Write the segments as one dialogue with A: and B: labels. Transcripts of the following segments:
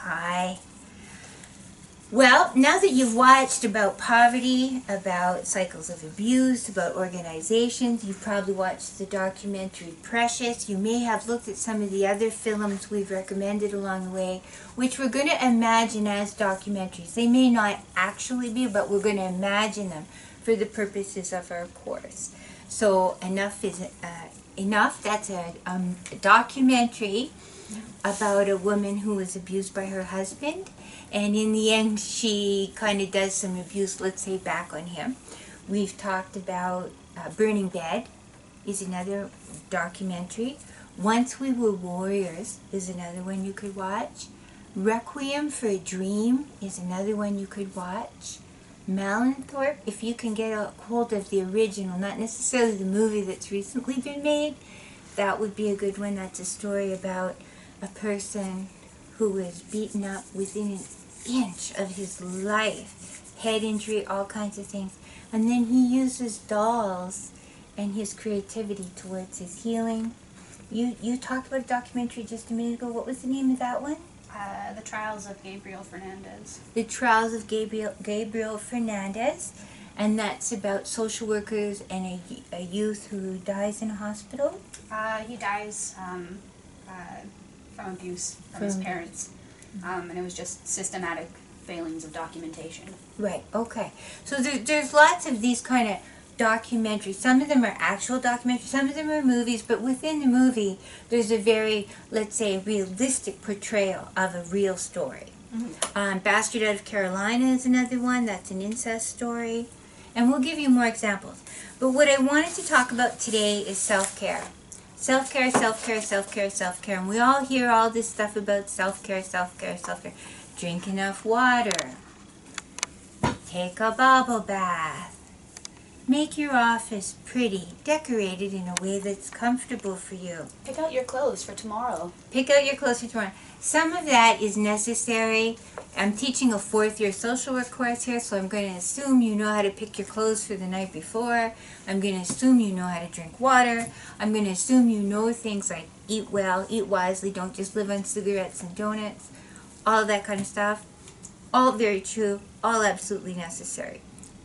A: Hi. Well, now that you've watched about poverty, about cycles of abuse, about organizations, you've probably watched the documentary Precious. You may have looked at some of the other films we've recommended along the way, which we're going to imagine as documentaries. They may not actually be, but we're going to imagine them for the purposes of our course. So enough is enough. That's a documentary about a woman who was abused by her husband, and in the end she kind of does some abuse, let's say, back on him. We've talked about Burning Bed is another documentary. Once We Were Warriors is another one you could watch. Requiem for a Dream is another one you could watch. Malenthorpe, if you can get a hold of the original, not necessarily the movie that's recently been made, that would be a good one. That's a story about a person who was beaten up within an inch of his life, head injury, all kinds of things, and then he uses dolls and his creativity towards his healing. You talked about a documentary just a minute ago. What was the name of that one?
B: The Trials of Gabriel Fernandez.
A: The Trials of Gabriel Fernandez, and that's about social workers and a youth who dies in a hospital.
B: He dies from abuse from his parents, and it was just systematic failings of documentation.
A: Right, okay. So there's lots of these kind of documentaries. Some of them are actual documentaries, some of them are movies, but within the movie there's a very, let's say, realistic portrayal of a real story. Bastard Out of Carolina is another one. That's an incest story. And we'll give you more examples. But what I wanted to talk about today is self-care. Self-care, self-care, self-care, self-care. And we all hear all this stuff about self-care, self-care, self-care. Drink enough water. Take a bubble bath. Make your office pretty, decorated in a way that's comfortable for you.
B: Pick out your clothes for tomorrow.
A: Pick out your clothes for tomorrow. Some of that is necessary. I'm teaching a fourth-year social work course here, so I'm going to assume you know how to pick your clothes for the night before. I'm going to assume you know how to drink water. I'm going to assume you know things like eat well, eat wisely, don't just live on cigarettes and donuts, all of that kind of stuff. All very true, all absolutely necessary.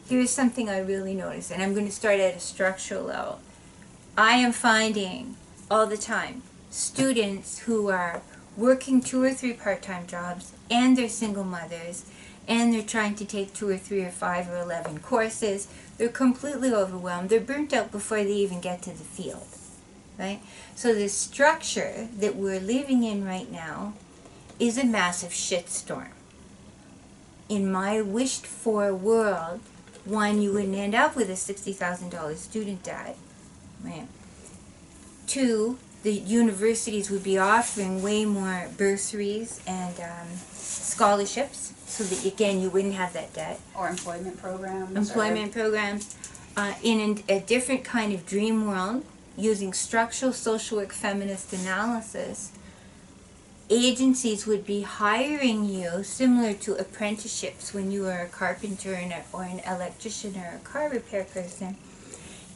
A: Here's something I really notice, and I'm going to start at a structural level. I am finding all the time students who are working 2 or 3 part-time jobs, and they're single mothers, and they're trying to take 2 or 3 or 5 or 11 courses. They're completely overwhelmed. They're burnt out before they even get to the field, right? So the structure that we're living in right now is a massive shitstorm. In my wished-for world, one, you wouldn't end up with a $60,000 student debt. Right. 2, the universities would be offering way more bursaries and scholarships, so that, again, you wouldn't have that debt.
B: Or employment programs.
A: Employment programs. In a different kind of dream world, using structural social work feminist analysis, agencies would be hiring you similar to apprenticeships when you were a carpenter or an electrician or a car repair person.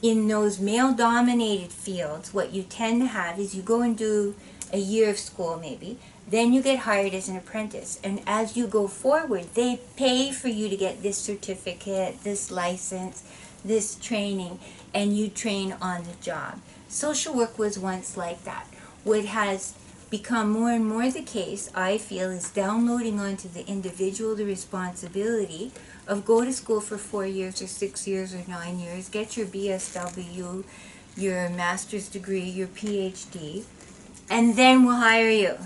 A: In those male-dominated fields, what you tend to have is you go and do a year of school maybe, then you get hired as an apprentice, and as you go forward, they pay for you to get this certificate, this license, this training, and you train on the job. Social work was once like that. What has become more and more the case, I feel, is downloading onto the individual the responsibility of go to school for 4 years or 6 years or 9 years, get your BSW, your master's degree, your PhD, and then we'll hire you,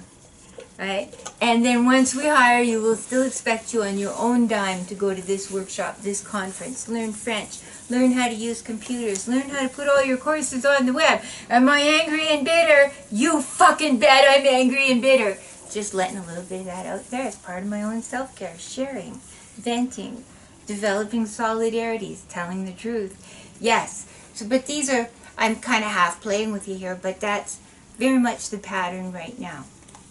A: right? And then once we hire you, we'll still expect you on your own dime to go to this workshop, this conference, learn French, learn how to use computers, learn how to put all your courses on the web. Am I angry and bitter? You fucking bet I'm angry and bitter. Just letting a little bit of that out there as part of my own self-care, sharing, venting, developing solidarities, telling the truth. Yes, so, but these are, I'm kind of half playing with you here, but that's very much the pattern right now.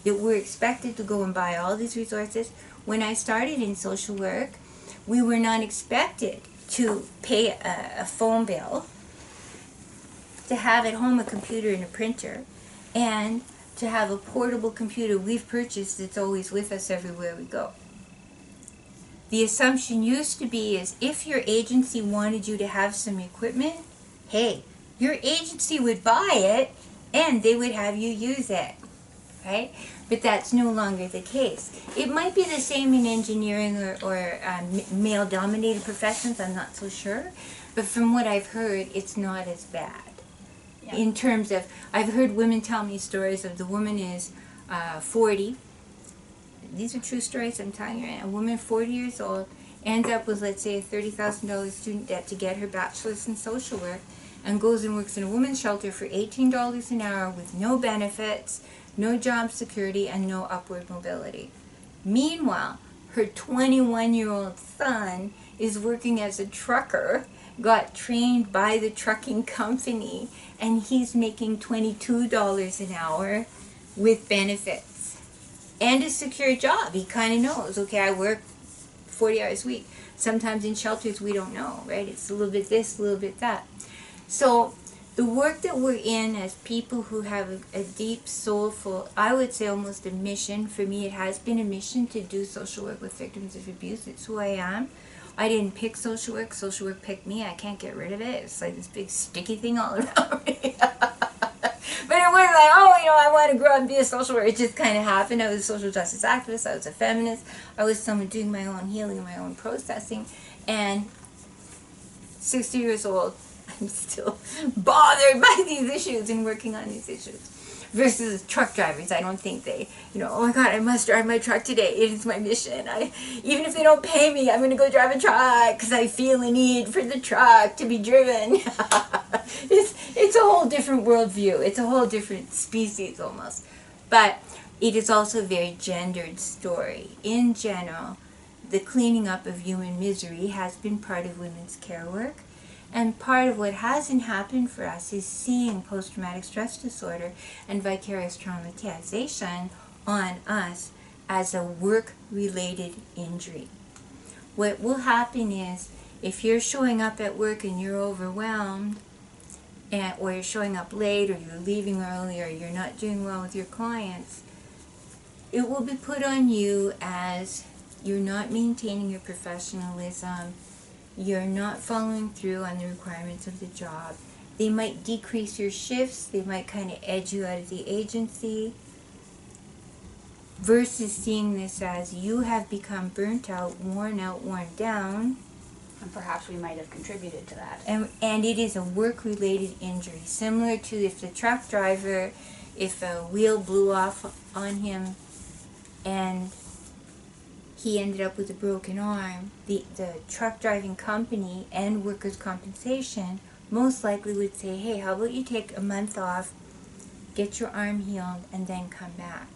A: That we're expected to go and buy all these resources. When I started in social work, we were not expected to pay a phone bill, to have at home a computer and a printer, and to have a portable computer we've purchased that's always with us everywhere we go. The assumption used to be is if your agency wanted you to have some equipment, hey, your agency would buy it and they would have you use it, right? But that's no longer the case. It might be the same in engineering or male-dominated professions, I'm not so sure. But from what I've heard, it's not as bad. Yeah. In terms of, I've heard women tell me stories of the woman is 40. These are true stories I'm telling you. A woman 40 years old ends up with, let's say, a $30,000 student debt to get her bachelor's in social work and goes and works in a women's shelter for $18 an hour with no benefits, no job security, and no upward mobility. Meanwhile, her 21-year-old son is working as a trucker, got trained by the trucking company, and he's making $22 an hour with benefits and a secure job. He kind of knows, okay, I work 40 hours a week. Sometimes in shelters we don't know, right? It's a little bit this, a little bit that. So the work that we're in as people who have a deep, soulful, I would say almost a mission, for me it has been a mission to do social work with victims of abuse. It's who I am. I didn't pick social work picked me. I can't get rid of it. It's like this big sticky thing all around me. But it wasn't like, oh, you know, I want to grow up and be a social worker. It just kind of happened. I was a social justice activist. I was a feminist. I was someone doing my own healing, my own processing. And 60 years old, I'm still bothered by these issues and working on these issues. Versus truck drivers, I don't think they, you know, oh my God, I must drive my truck today. It is my mission. Even if they don't pay me, I'm going to go drive a truck because I feel a need for the truck to be driven. It's a whole different worldview. It's a whole different species almost. But it is also a very gendered story. In general, the cleaning up of human misery has been part of women's care work. And part of what hasn't happened for us is seeing post-traumatic stress disorder and vicarious traumatization on us as a work-related injury. What will happen is, if you're showing up at work and you're overwhelmed, or you're showing up late, or you're leaving early, or you're not doing well with your clients, it will be put on you as you're not maintaining your professionalism, you're not following through on the requirements of the job. They might decrease your shifts, they might kind of edge you out of the agency, versus seeing this as you have become burnt out, worn down.
B: And perhaps we might have contributed to that.
A: And it is a work-related injury, similar to if the truck driver, if a wheel blew off on him and he ended up with a broken arm, the truck driving company and workers' compensation most likely would say, hey, how about you take a month off, get your arm healed, and then come back.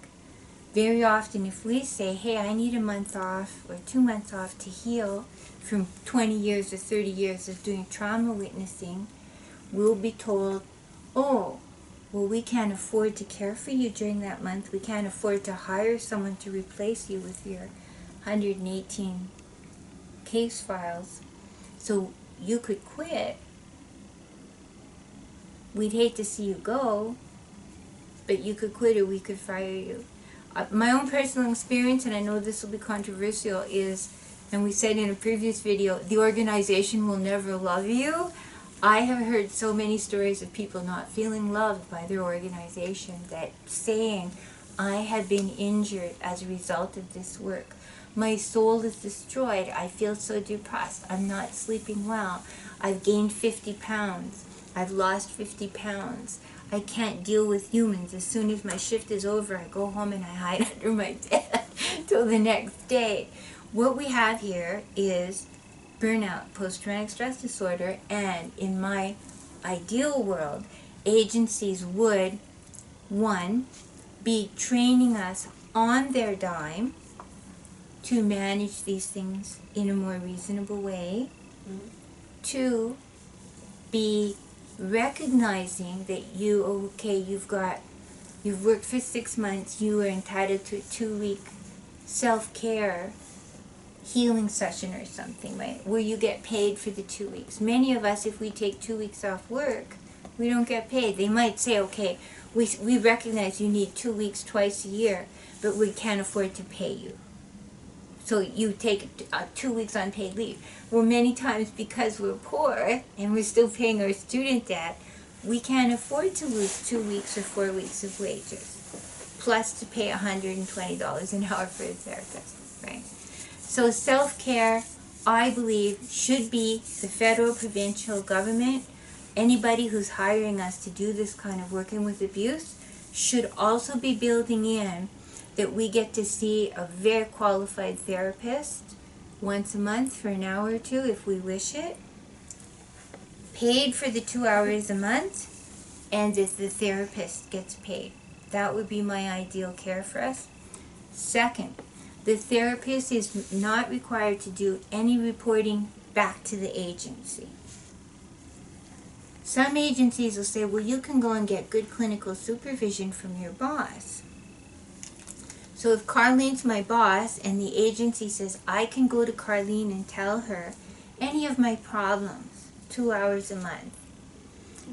A: Very often if we say, hey, I need a month off or 2 months off to heal from 20 years or 30 years of doing trauma witnessing, we'll be told, oh, well, we can't afford to care for you during that month. We can't afford to hire someone to replace you with your 118 case files, so you could quit. We'd hate to see you go, but you could quit or we could fire you. My own personal experience, and I know this will be controversial, is, and we said in a previous video, the organization will never love you. I have heard so many stories of people not feeling loved by their organization, that saying, I have been injured as a result of this work. My soul is destroyed. I feel so depressed. I'm not sleeping well. I've gained 50 pounds. I've lost 50 pounds. I can't deal with humans. As soon as my shift is over, I go home and I hide under my bed till the next day. What we have here is burnout, post-traumatic stress disorder, and in my ideal world, agencies would, one, be training us on their dime to manage these things in a more reasonable way. Mm-hmm. Two, be recognizing that you've worked for 6 months, you are entitled to a 2-week self-care healing session or something, right, where you get paid for the 2 weeks. Many of us, if we take 2 weeks off work, we don't get paid. They might say, okay, we recognize you need 2 weeks twice a year, but we can't afford to pay you. So you take 2 weeks unpaid leave. Well, many times because we're poor and we're still paying our student debt, we can't afford to lose 2 weeks or 4 weeks of wages, plus to pay $120 an hour for a therapist, right? So self-care, I believe, should be the federal, provincial government. Anybody who's hiring us to do this kind of working with abuse should also be building in that we get to see a very qualified therapist once a month for an hour or two if we wish it, paid for the 2 hours a month, and that the therapist gets paid. That would be my ideal care for us. Second, the therapist is not required to do any reporting back to the agency. Some agencies will say, well, you can go and get good clinical supervision from your boss. So if Carlene's my boss and the agency says I can go to Carlene and tell her any of my problems, 2 hours a month.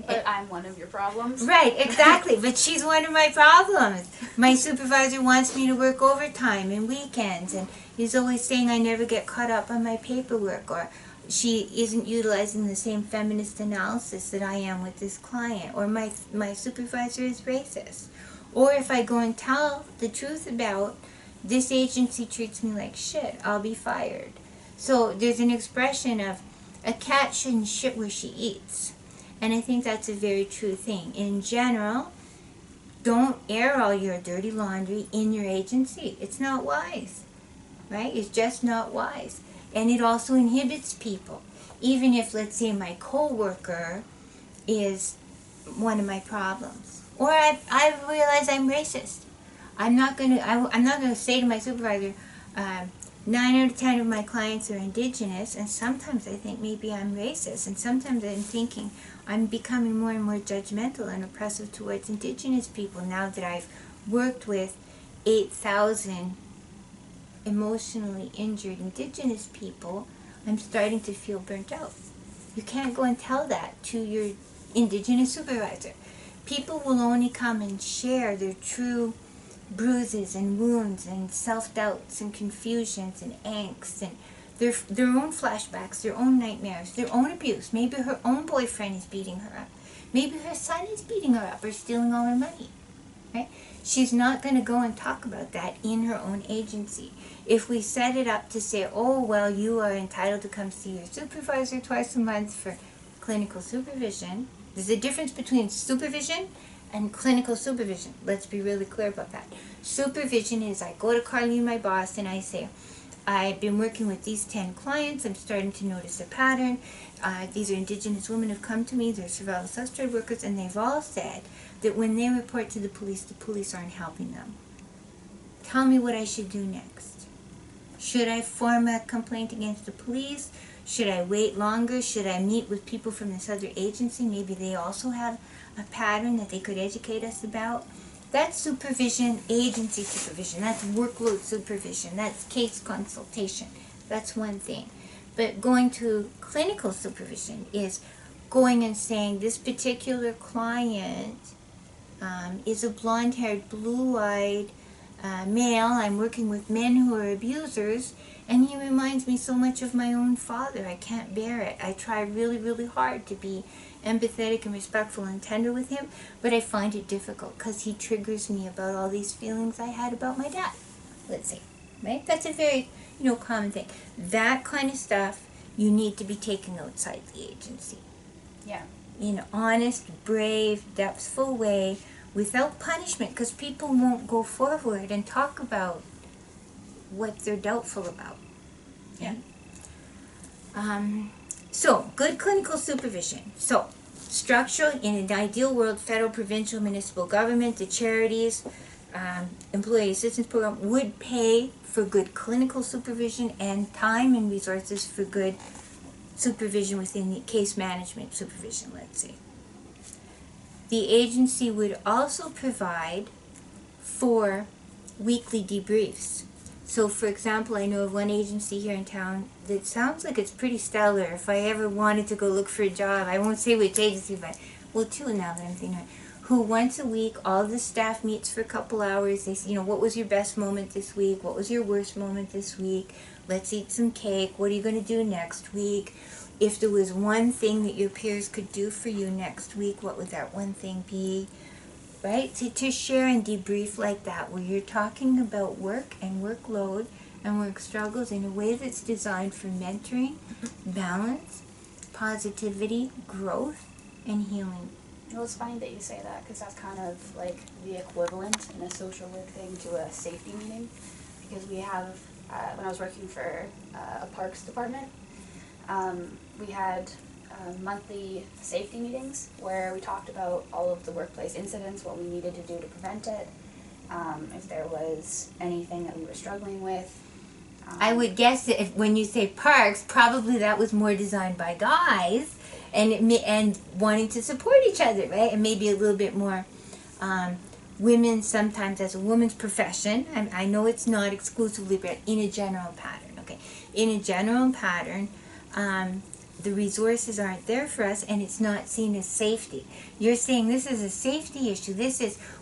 B: But I'm one of your problems.
A: Right, exactly. But she's one of my problems. My supervisor wants me to work overtime and weekends, and he's always saying I never get caught up on my paperwork, or she isn't utilizing the same feminist analysis that I am with this client, or my supervisor is racist. Or if I go and tell the truth about this agency treats me like shit, I'll be fired. So there's an expression of a cat shouldn't shit where she eats. And I think that's a very true thing. In general, don't air all your dirty laundry in your agency. It's not wise, right? It's just not wise. And it also inhibits people. Even if, let's say, my coworker is one of my problems. Or I realize I'm racist. I'm not gonna say to my supervisor, 9 out of 10 of my clients are Indigenous, and sometimes I think maybe I'm racist, and sometimes I'm thinking I'm becoming more and more judgmental and oppressive towards Indigenous people now that I've worked with 8,000 emotionally injured Indigenous people. I'm starting to feel burnt out. You can't go and tell that to your Indigenous supervisor. People will only come and share their true bruises and wounds and self-doubts and confusions and angst and their own flashbacks, their own nightmares, their own abuse. Maybe her own boyfriend is beating her up. Maybe her son is beating her up or stealing all her money. Right? She's not going to go and talk about that in her own agency. If we set it up to say, oh, well, you are entitled to come see your supervisor twice a month for clinical supervision. There's a difference between supervision and clinical supervision. Let's be really clear about that. Supervision is I go to Carlene, my boss, and I say, I've been working with these 10 clients. I'm starting to notice a pattern. These are Indigenous women who've come to me. They're survival substrate workers, and they've all said that when they report to the police aren't helping them. Tell me what I should do next. Should I form a complaint against the police? Should I wait longer? Should I meet with people from this other agency? Maybe they also have a pattern that they could educate us about. That's supervision, agency supervision. That's workload supervision. That's case consultation. That's one thing. But going to clinical supervision is going and saying this particular client is a blonde-haired, blue-eyed male. I'm working with men who are abusers, and he reminds me so much of my own father. I can't bear it. I try really, really hard to be empathetic and respectful and tender with him, but I find it difficult because he triggers me about all these feelings I had about my dad, let's say, right? That's a very, common thing. That kind of stuff you need to be taken outside the agency.
B: Yeah.
A: In an honest, brave, depthful way, without punishment, because people won't go forward and talk about what they're doubtful about.
B: Yeah.
A: So, good clinical supervision. So, structure in an ideal world, federal, provincial, municipal government, the charities, employee assistance program would pay for good clinical supervision and time and resources for good supervision within the case management supervision, let's say. The agency would also provide for weekly debriefs. So, for example, I know of one agency here in town that sounds like it's pretty stellar. If I ever wanted to go look for a job, I won't say which agency, but, well, two now that I'm thinking of it, who once a week, all the staff meets for a couple hours. They say, what was your best moment this week? What was your worst moment this week? Let's eat some cake. What are you going to do next week? If there was one thing that your peers could do for you next week, what would that one thing be? Right? To share and debrief like that, where you're talking about work and workload and work struggles in a way that's designed for mentoring, balance, positivity, growth, and healing.
B: Well, it's funny that you say that, because that's kind of like the equivalent in a social work thing to a safety meeting. Because we have, when I was working for a parks department, we had monthly safety meetings where we talked about all of the workplace incidents, what we needed to do to prevent it, if there was anything that we were struggling with.
A: I would guess that when you say parks, probably that was more designed by guys and wanting to support each other, right? And maybe a little bit more women sometimes as a woman's profession. I know it's not exclusively, but in a general pattern, okay? In a general pattern, the resources aren't there for us, and it's not seen as safety. You're saying this is a safety issue.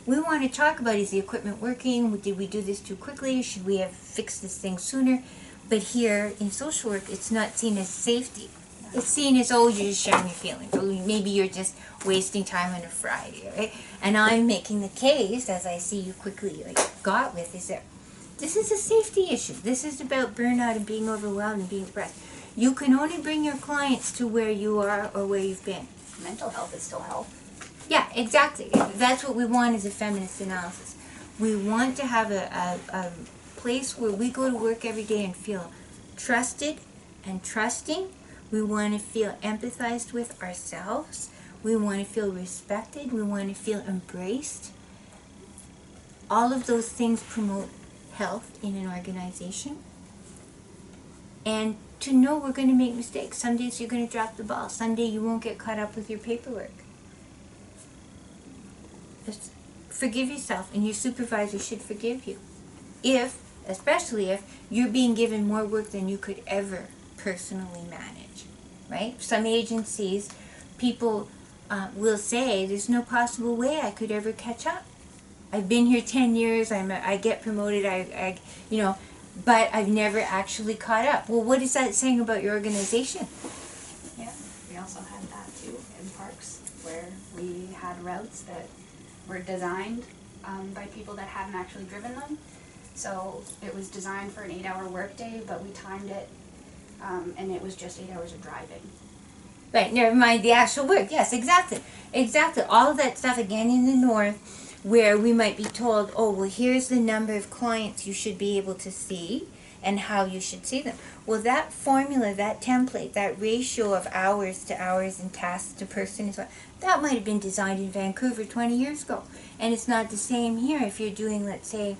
A: We want to talk about, is the equipment working? Did we do this too quickly? Should we have fixed this thing sooner? But here in social work, it's not seen as safety. It's seen as, you're just sharing your feelings. Or maybe you're just wasting time on a Friday, right? And I'm making the case, as I see you quickly got with, is that this is a safety issue. This is about burnout and being overwhelmed and being depressed. You can only bring your clients to where you are or where you've been.
B: Mental health is still health.
A: Yeah, exactly. That's what we want as a feminist analysis. We want to have a place where we go to work every day and feel trusted and trusting. We want to feel empathized with ourselves. We want to feel respected. We want to feel embraced. All of those things promote health in an organization. And to know we're going to make mistakes. Some days you're going to drop the ball. Some day you won't get caught up with your paperwork. Just forgive yourself, and your supervisor should forgive you. Especially if you're being given more work than you could ever personally manage, right? Some agencies, people will say, there's no possible way I could ever catch up. I've been here 10 years, I get promoted, but I've never actually caught up. Well, what is that saying about your organization?
B: Yeah, we also had that too in parks, where we had routes that were designed by people that hadn't actually driven them. So it was designed for an 8-hour workday, but we timed it, and it was just 8 hours of driving.
A: Right, never mind the actual work. Yes, exactly. Exactly. All of that stuff, again, in the north, where we might be told, here's the number of clients you should be able to see and how you should see them. Well, that formula, that template, that ratio of hours and tasks to person, that might have been designed in Vancouver 20 years ago. And it's not the same here if you're doing, let's say,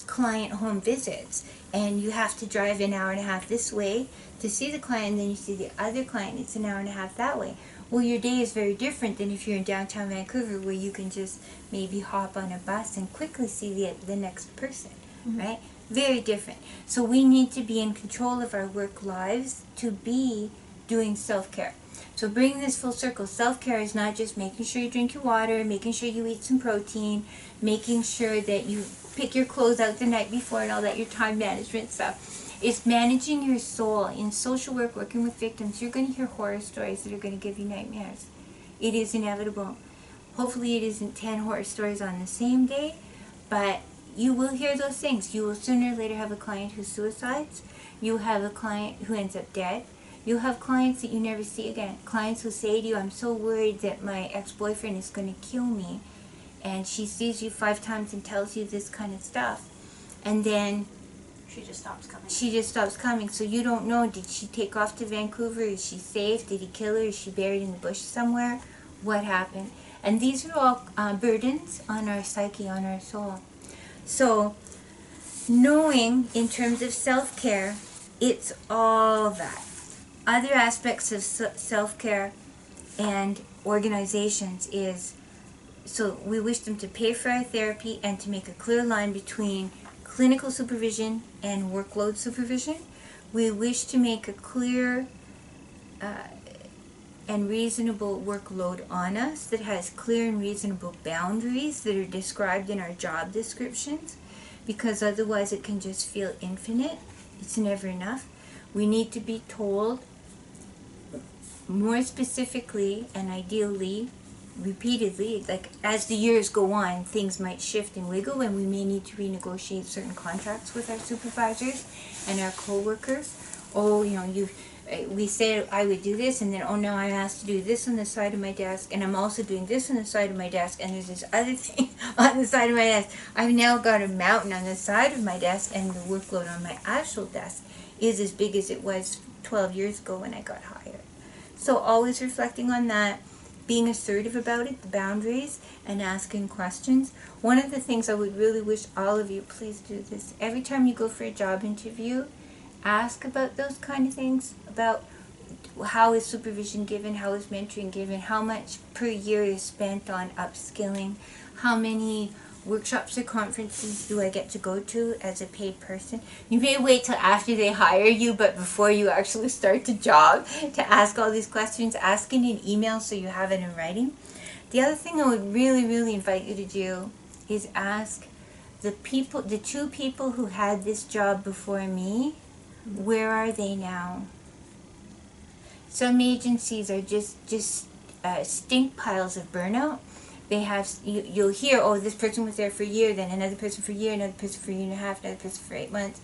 A: client home visits, and you have to drive an hour and a half this way to see the client, and then you see the other client, it's an hour and a half that way. Well, your day is very different than if you're in downtown Vancouver, where you can just maybe hop on a bus and quickly see the next person, right? Very different. So we need to be in control of our work lives to be doing self-care. So bring this full circle. Self-care is not just making sure you drink your water, making sure you eat some protein, making sure that you pick your clothes out the night before and all that, your time management stuff. It's managing your soul. In social work, working with victims, you're going to hear horror stories that are going to give you nightmares. It is inevitable. Hopefully it isn't 10 horror stories on the same day, but you will hear those things. You will sooner or later have a client who suicides. You have a client who ends up dead. You'll have clients that you never see again. Clients who say to you, I'm so worried that my ex-boyfriend is going to kill me. And she sees you 5 times and tells you this kind of stuff. And then
B: she just stops coming.
A: She just stops coming. So you don't know, did she take off to Vancouver? Is she safe? Did he kill her? Is she buried in the bush somewhere? What happened? And these are all burdens on our psyche, on our soul. So knowing in terms of self-care, it's all that. Other aspects of self-care and organizations is, so we wish them to pay for our therapy and to make a clear line between clinical supervision and workload supervision. We wish to make a clear and reasonable workload on us, that has clear and reasonable boundaries that are described in our job descriptions, because otherwise it can just feel infinite. It's never enough. We need to be told more specifically and ideally repeatedly, like as the years go on, things might shift and wiggle, and we may need to renegotiate certain contracts with our supervisors and our co-workers. Oh, we said I would do this, and then, oh, now I'm asked to do this on the side of my desk, and I'm also doing this on the side of my desk, and there's this other thing on the side of my desk. I've now got a mountain on the side of my desk, and the workload on my actual desk is as big as it was 12 years ago when I got hired. So always reflecting on that, being assertive about it, the boundaries, and asking questions. One of the things I would really wish all of you, please do this. Every time you go for a job interview, ask about those kind of things, about how is supervision given, how is mentoring given, how much per year is spent on upskilling, how many workshops or conferences do I get to go to as a paid person. You may wait till after they hire you, but before you actually start the job, to ask all these questions. Ask in an email so you have it in writing. The other thing I would really, really invite you to do is ask the two people who had this job before me, where are they now? Some agencies are just stink piles of burnout. They have, you'll hear, oh, this person was there for a year, then another person for a year, another person for a year and a half, another person for 8 months.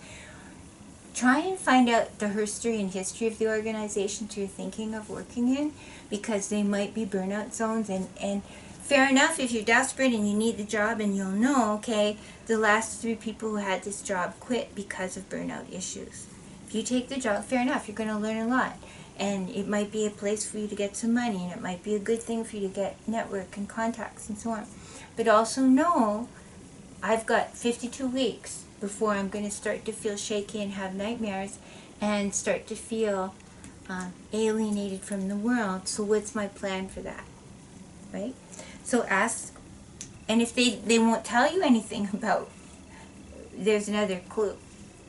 A: Try and find out the history of the organizations you're thinking of working in, because they might be burnout zones. And fair enough, if you're desperate and you need the job, and you'll know, okay, the last 3 people who had this job quit because of burnout issues. If you take the job, fair enough, you're going to learn a lot. And it might be a place for you to get some money, and it might be a good thing for you to get network and contacts and so on. But also know, I've got 52 weeks before I'm going to start to feel shaky and have nightmares and start to feel alienated from the world. So what's my plan for that? Right? So ask, and if they won't tell you anything about, there's another clue.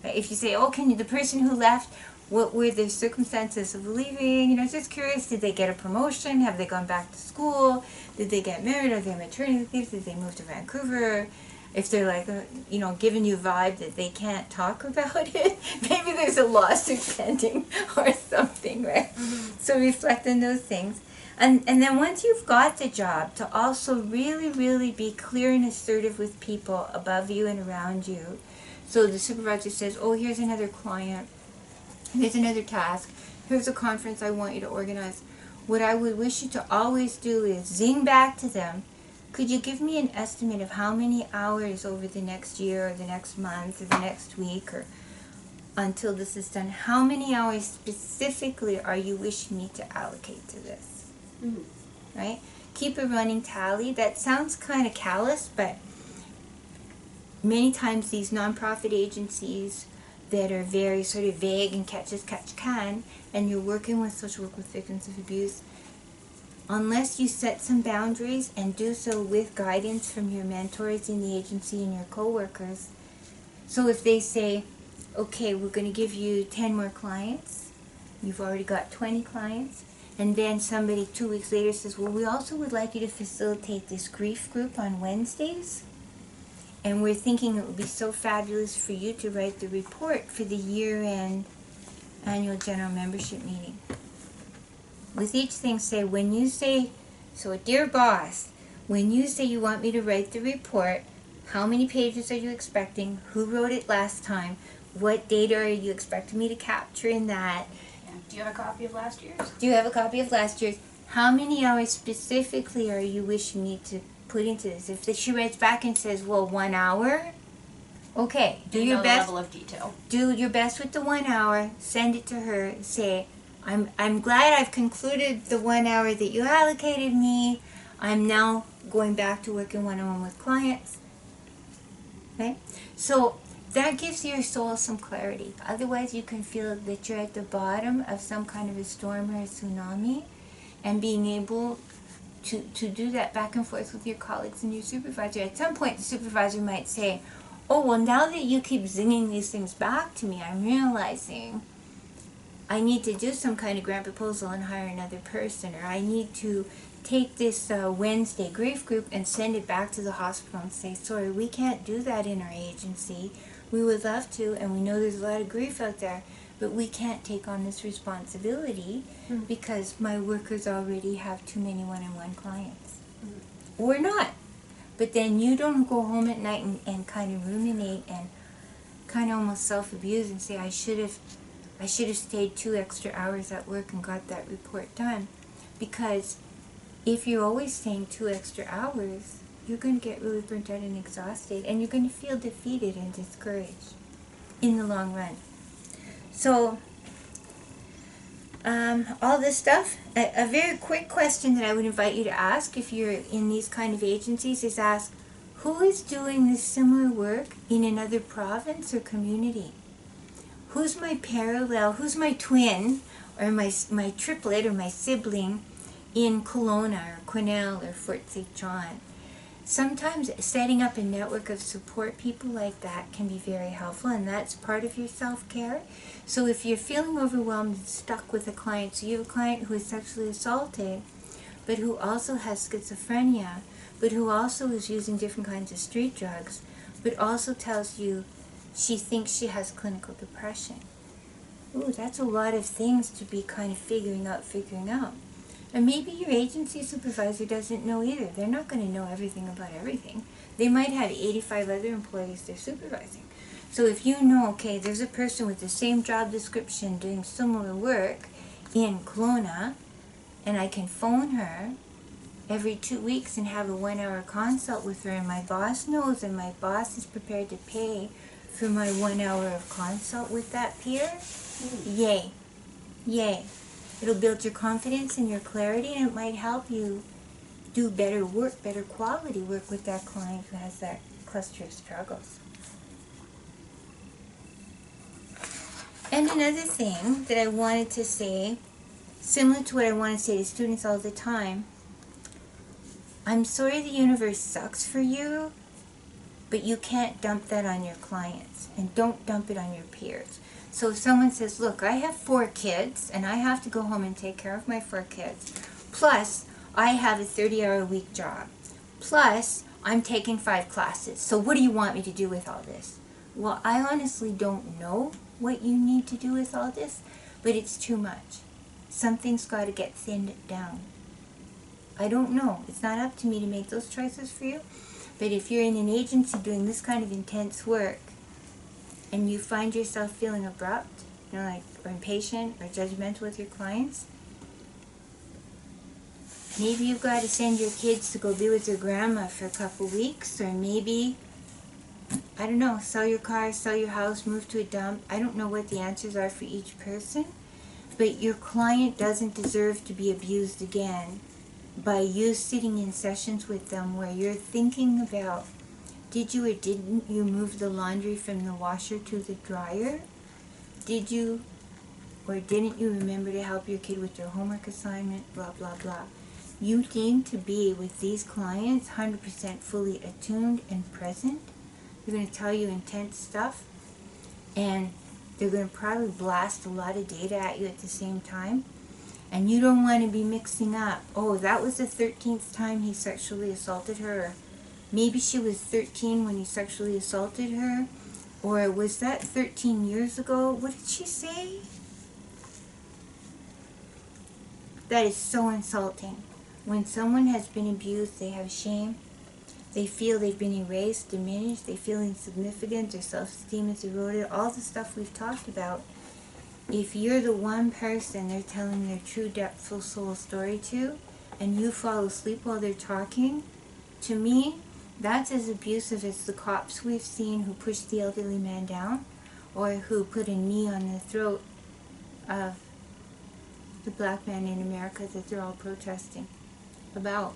A: Right? If you say, oh, the person who left, what were the circumstances of leaving? Just curious. Did they get a promotion? Have they gone back to school? Did they get married? Are they maternity leave? Did they move to Vancouver? If they're like, giving you a vibe that they can't talk about it, maybe there's a lawsuit pending or something, right? Mm-hmm. So reflect on those things. And then once you've got the job, to also really, really be clear and assertive with people above you and around you. So the supervisor says, oh, here's another client. Here's another task. Here's a conference I want you to organize. What I would wish you to always do is zing back to them. Could you give me an estimate of how many hours over the next year or the next month or the next week or until this is done? How many hours specifically are you wishing me to allocate to this? Mm-hmm. Right? Keep a running tally. That sounds kind of callous, but many times these nonprofit agencies that are very sort of vague and catch as catch can, and you're working with social work with victims of abuse, unless you set some boundaries and do so with guidance from your mentors in the agency and your co-workers. So if they say, okay, we're going to give you 10 more clients, you've already got 20 clients, and then somebody 2 weeks later says, well, we also would like you to facilitate this grief group on Wednesdays. And we're thinking it would be so fabulous for you to write the report for the year-end annual general membership meeting. With each thing, say, when you say, so dear boss, when you say you want me to write the report, how many pages are you expecting? Who wrote it last time? What data are you expecting me to capture in that?
B: Do you have a copy of last year's?
A: Do you have a copy of last year's? How many hours specifically are you wishing me to put into this? If she writes back and says, well, 1 hour, okay, do your best.
B: Level of detail.
A: Do your best with the 1 hour. Send it to her. Say, I'm glad I've concluded the 1 hour that you allocated me. I'm now going back to working one-on-one with clients. Okay, so that gives your soul some clarity. Otherwise, you can feel that you're at the bottom of some kind of a storm or a tsunami, and being able to do that back and forth with your colleagues and your supervisor. At some point, the supervisor might say, oh, well, now that you keep zinging these things back to me, I'm realizing I need to do some kind of grant proposal and hire another person, or I need to take this Wednesday grief group and send it back to the hospital and say, sorry, we can't do that in our agency. We would love to, and we know there's a lot of grief out there, but we can't take on this responsibility because my workers already have too many one-on-one clients. Or not. But then you don't go home at night and kind of ruminate and kind of almost self-abuse and say, I should have stayed 2 extra hours at work and got that report done. Because if you're always staying 2 extra hours, you're going to get really burnt out and exhausted, and you're going to feel defeated and discouraged in the long run. So, all this stuff, a very quick question that I would invite you to ask if you're in these kind of agencies is ask, who is doing this similar work in another province or community? Who's my parallel, who's my twin, or my triplet, or my sibling in Kelowna, or Quesnel, or Fort St. John? Sometimes setting up a network of support people like that can be very helpful, and that's part of your self-care. So if you're feeling overwhelmed and stuck with a client, so you have a client who is sexually assaulted, but who also has schizophrenia, but who also is using different kinds of street drugs, but also tells you she thinks she has clinical depression. Ooh, that's a lot of things to be kind of figuring out. And maybe your agency supervisor doesn't know either. They're not going to know everything about everything. They might have 85 other employees they're supervising. So if you know, okay, there's a person with the same job description doing similar work in Kelowna, and I can phone her every 2 weeks and have a 1-hour consult with her, and my boss knows, and my boss is prepared to pay for my 1 hour of consult with that peer, yay. Yay. It'll build your confidence and your clarity, and it might help you do better work, better quality work with that client who has that cluster of struggles. And another thing that I wanted to say, similar to what I want to say to students all the time, I'm sorry the universe sucks for you, but you can't dump that on your clients, and don't dump it on your peers. So if someone says, look, I have 4 kids, and I have to go home and take care of my 4 kids, plus I have a 30-hour-a-week job, plus I'm taking 5 classes, so what do you want me to do with all this? Well, I honestly don't know what you need to do with all this, but it's too much. Something's got to get thinned down. I don't know. It's not up to me to make those choices for you, but if you're in an agency doing this kind of intense work, and you find yourself feeling abrupt, or impatient or judgmental with your clients, maybe you've got to send your kids to go be with their grandma for a couple weeks, or maybe, I don't know, sell your car, sell your house, move to a dump. I don't know what the answers are for each person, but your client doesn't deserve to be abused again by you sitting in sessions with them where you're thinking about, did you or didn't you move the laundry from the washer to the dryer? Did you or didn't you remember to help your kid with their homework assignment? Blah, blah, blah. You need to be with these clients 100% fully attuned and present. They're going to tell you intense stuff, and they're going to probably blast a lot of data at you at the same time. And you don't want to be mixing up, oh, that was the 13th time he sexually assaulted her, or maybe she was 13 when he sexually assaulted her, or was that 13 years ago? What did she say? That is so insulting. When someone has been abused, they have shame. They feel they've been erased, diminished. They feel insignificant. Their self-esteem is eroded. All the stuff we've talked about. If you're the one person they're telling their true, depthful soul story to, and you fall asleep while they're talking, to me, that's as abusive as the cops we've seen who pushed the elderly man down, or who put a knee on the throat of the black man in America that they're all protesting about.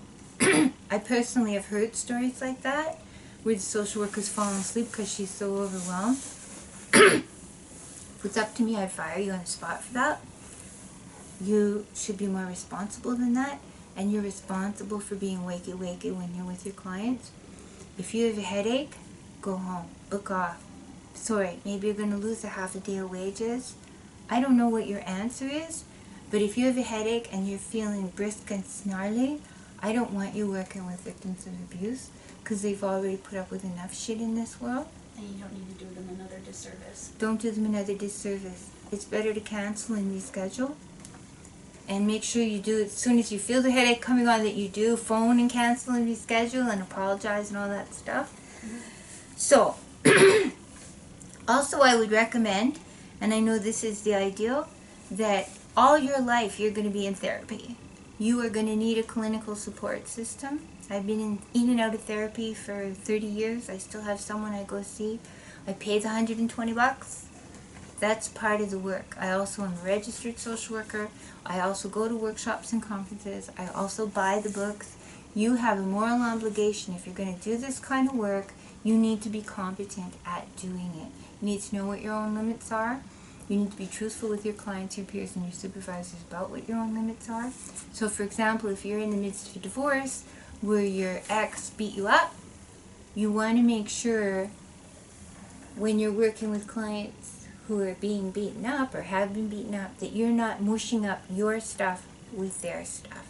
A: I personally have heard stories like that, where the social worker's fallen asleep because she's so overwhelmed. If it's up to me, I'd fire you on the spot for that. You should be more responsible than that, and you're responsible for being wakey when you're with your clients. If you have a headache, go home, book off. Sorry, maybe you're going to lose a half a day of wages, I don't know what your answer is, but if you have a headache and you're feeling brisk and snarly, I don't want you working with victims of abuse, because they've already put up with enough shit in this world.
B: And you don't need to do them another disservice.
A: Don't do them another disservice. It's better to cancel and reschedule. And make sure you do it as soon as you feel the headache coming on, that you do phone and cancel and reschedule and apologize and all that stuff.
B: Mm-hmm.
A: So, also I would recommend, and I know this is the ideal, that all your life you're going to be in therapy. You are going to need a clinical support system. I've been in and out of therapy for 30 years. I still have someone I go see. I pay the $120. That's part of the work. I also am a registered social worker. I also go to workshops and conferences. I also buy the books. You have a moral obligation. If you're going to do this kind of work, you need to be competent at doing it. You need to know what your own limits are. You need to be truthful with your clients, your peers, and your supervisors about what your own limits are. So, for example, if you're in the midst of a divorce where your ex beat you up, you want to make sure when you're working with clients who are being beaten up or have been beaten up, that you're not mushing up your stuff with their stuff.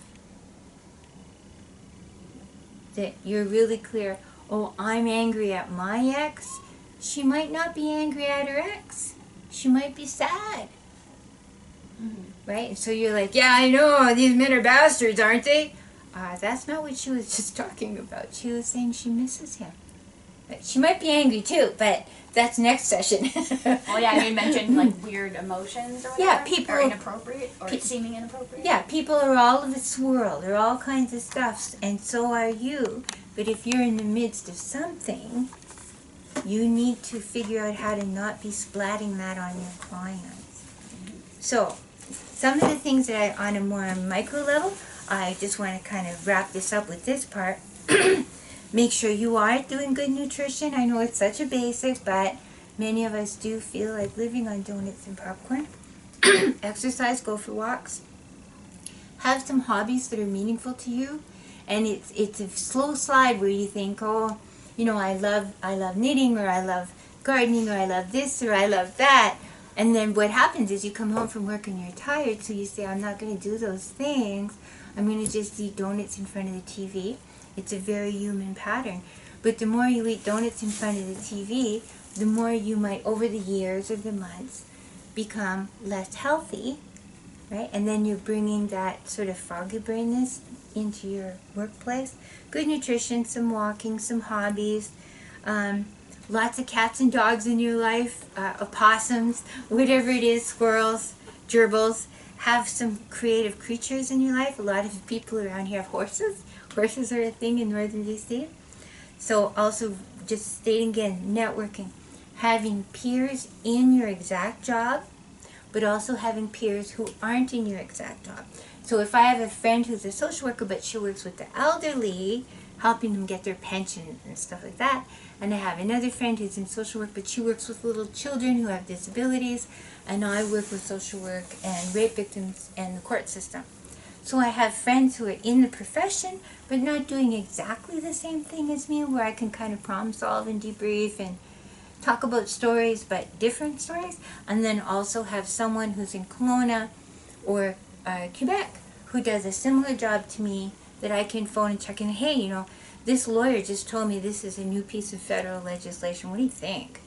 A: That you're really clear, oh, I'm angry at my ex. She might not be angry at her ex. She might be sad.
B: Mm-hmm.
A: Right? And so you're like, yeah, I know, these men are bastards, aren't they? That's not what she was just talking about. She was saying she misses him. She might be angry too, but that's next session.
B: Well, yeah, you mentioned like weird emotions or whatever.
A: Yeah, people
B: are inappropriate or seeming inappropriate.
A: Yeah, people are all of a swirl. They're all kinds of stuff, and so are you. But if you're in the midst of something, you need to figure out how to not be splatting that on your clients. So, some of the things that on a more micro level, I just want to kind of wrap this up with this part. Make sure you are doing good nutrition. I know it's such a basic, but many of us do feel like living on donuts and popcorn. Exercise, go for walks. Have some hobbies that are meaningful to you. And it's a slow slide where you think, oh, you know, I love knitting, or I love gardening, or I love this, or I love that. And then what happens is you come home from work and you're tired, so you say, I'm not going to do those things. I'm going to just eat donuts in front of the TV. It's a very human pattern. But the more you eat donuts in front of the TV, the more you might, over the years or the months, become less healthy, right? And then you're bringing that sort of foggy brainness into your workplace. Good nutrition, some walking, some hobbies, lots of cats and dogs in your life, opossums, whatever it is, squirrels, gerbils. Have some creative creatures in your life. A lot of people around here have horses. Horses are a thing in northern BC. So also, just stating again, networking. Having peers in your exact job, but also having peers who aren't in your exact job. So if I have a friend who's a social worker, but she works with the elderly, helping them get their pension and stuff like that, and I have another friend who's in social work, but she works with little children who have disabilities, and I work with social work and rape victims and the court system. So I have friends who are in the profession, but not doing exactly the same thing as me, where I can kind of problem solve and debrief and talk about stories, but different stories. And then also have someone who's in Kelowna or Quebec who does a similar job to me, that I can phone and check in. Hey, you know, this lawyer just told me this is a new piece of federal legislation. What do you think?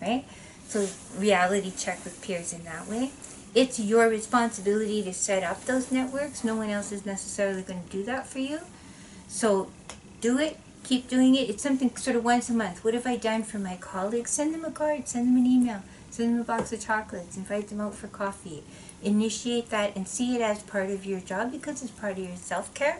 A: Right? So reality check with peers in that way. It's your responsibility to set up those networks. No one else is necessarily going to do that for you. So do it. Keep doing it. It's something sort of once a month. What have I done for my colleagues? Send them a card. Send them an email. Send them a box of chocolates. Invite them out for coffee. Initiate that and see it as part of your job, because it's part of your self-care.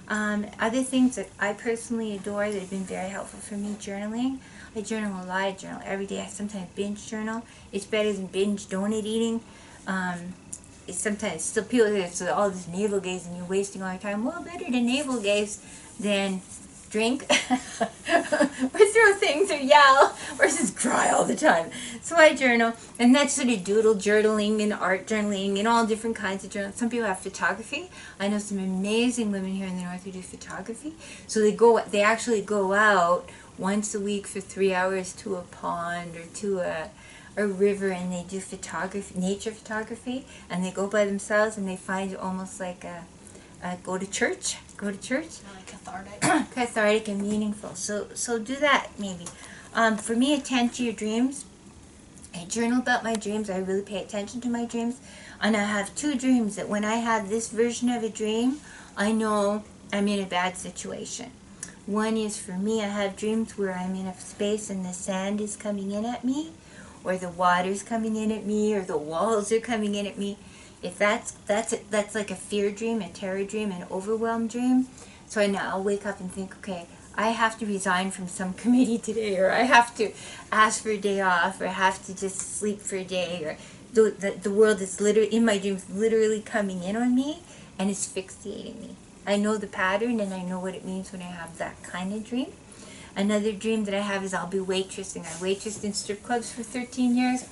A: Other things that I personally adore that have been very helpful for me, journaling. I journal a lot. I journal every day. I sometimes binge journal. It's better than binge donut eating. It's sometimes still people say it's all this navel gaze and you're wasting all your time. Well, better to navel gaze than drink or throw things or yell or just cry all the time. So I journal, and that's sort of doodle journaling and art journaling and all different kinds of journals. Some people have photography. I know some amazing women here in the north who do photography. So they actually go out once a week for 3 hours to a pond or to a river and they do photography, nature photography, and they go by themselves and they find it almost like go to church.
B: Really cathartic.
A: Cathartic and meaningful. So do that maybe. For me, attend to your dreams. I journal about my dreams. I really pay attention to my dreams. And I have 2 dreams that when I have this version of a dream, I know I'm in a bad situation. One is for me, I have dreams where I'm in a space and the sand is coming in at me, or the water's coming in at me, or the walls are coming in at me. If that's like a fear dream, a terror dream, an overwhelmed dream. So now I'll wake up and think, okay, I have to resign from some committee today, or I have to ask for a day off, or I have to just sleep for a day, or the world is literally, in my dreams, literally coming in on me and is fixating me. I know the pattern and I know what it means when I have that kind of dream. Another dream that I have is I'll be waitressing. I waitressed in strip clubs for 13 years.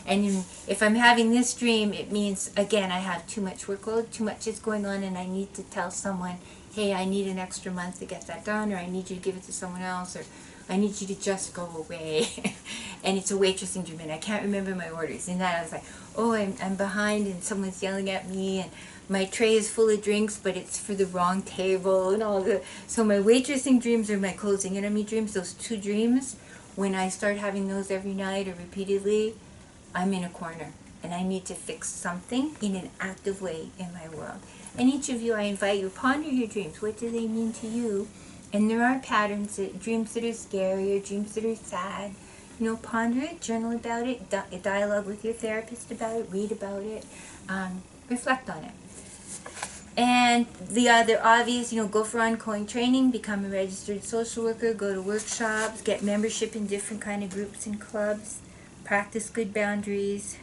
A: And if I'm having this dream, it means, again, I have too much workload, too much is going on, and I need to tell someone, hey, I need an extra month to get that done, or I need you to give it to someone else, or I need you to just go away. And it's a waitressing dream, and I can't remember my orders. And that I was like, oh, I'm behind, and someone's yelling at me, and my tray is full of drinks, but it's for the wrong table, and all the. So my waitressing dreams are my closing enemy dreams. Those 2 dreams, when I start having those every night or repeatedly, I'm in a corner, and I need to fix something in an active way in my world. And each of you, I invite you, ponder your dreams. What do they mean to you? And there are patterns, dreams that are scary or dreams that are sad. Ponder it, journal about it, dialogue with your therapist about it, read about it, reflect on it. And the other obvious, go for ongoing training, become a registered social worker, go to workshops, get membership in different kind of groups and clubs, practice good boundaries,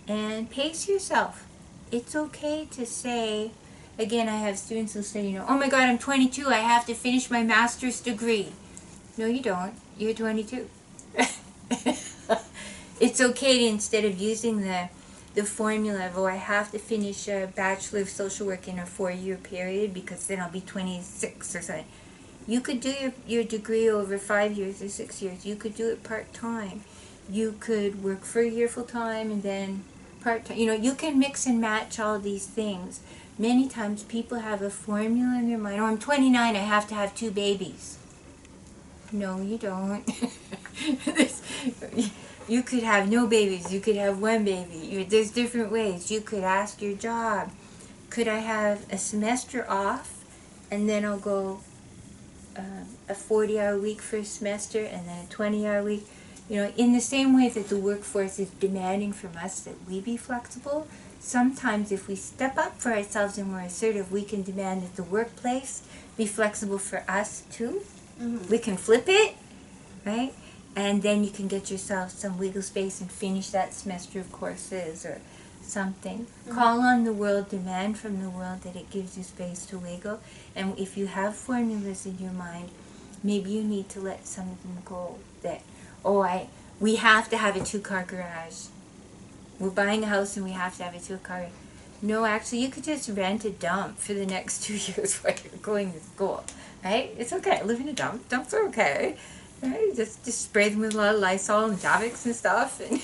A: and pace yourself. It's okay to say, again, I have students who say, oh my God, I'm 22, I have to finish my master's degree. No, you don't. You're 22. It's okay to, instead of using the formula of, I have to finish a Bachelor of Social Work in a 4-year period because then I'll be 26 or something. You could do your degree over 5 years or 6 years. You could do it part-time. You could work for a year full-time and then part-time. You can mix and match all these things. Many times people have a formula in their mind. Oh, I'm 29, I have to have 2 babies. No, you don't. You could have no babies. You could have 1 baby. There's different ways. You could ask your job, could I have a semester off and then I'll go a 40-hour week for a semester and then a 20-hour week? In the same way that the workforce is demanding from us that we be flexible, sometimes if we step up for ourselves and we're assertive, we can demand that the workplace be flexible for us too. Mm-hmm. We can flip it, right? And then you can get yourself some wiggle space and finish that semester of courses or something. Mm-hmm. Call on the world, demand from the world that it gives you space to wiggle. And if you have formulas in your mind, maybe you need to let some of them go. That, we have to have a 2-car garage. We're buying a house and we have to have a 2-car garage. No, actually, you could just rent a dump for the next 2 years while you're going to school, right? It's okay. Live in a dump. Dumps are okay. Right? Just spray them with a lot of Lysol and Javix and stuff. And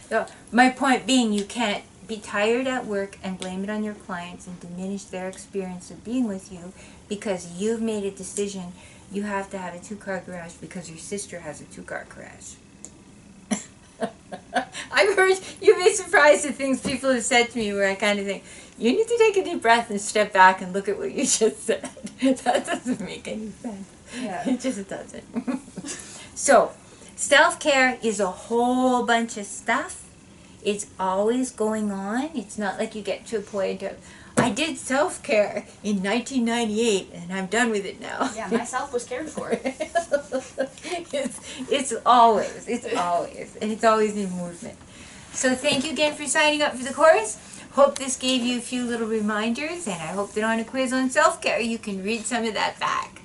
A: so my point being, you can't be tired at work and blame it on your clients and diminish their experience of being with you because you've made a decision you have to have a 2-car garage because your sister has a 2-car garage. I've heard, you'd be surprised at things people have said to me where I kind of think, you need to take a deep breath and step back and look at what you just said. That doesn't make any sense. Yeah. It just doesn't. So, self-care is a whole bunch of stuff. It's always going on. It's not like you get to a point of, I did self-care in 1998 and I'm done with it now.
B: Yeah, myself was cared for.
A: It's always, and it's always in movement. So thank you again for signing up for the course. Hope this gave you a few little reminders, and I hope that on a quiz on self-care you can read some of that back.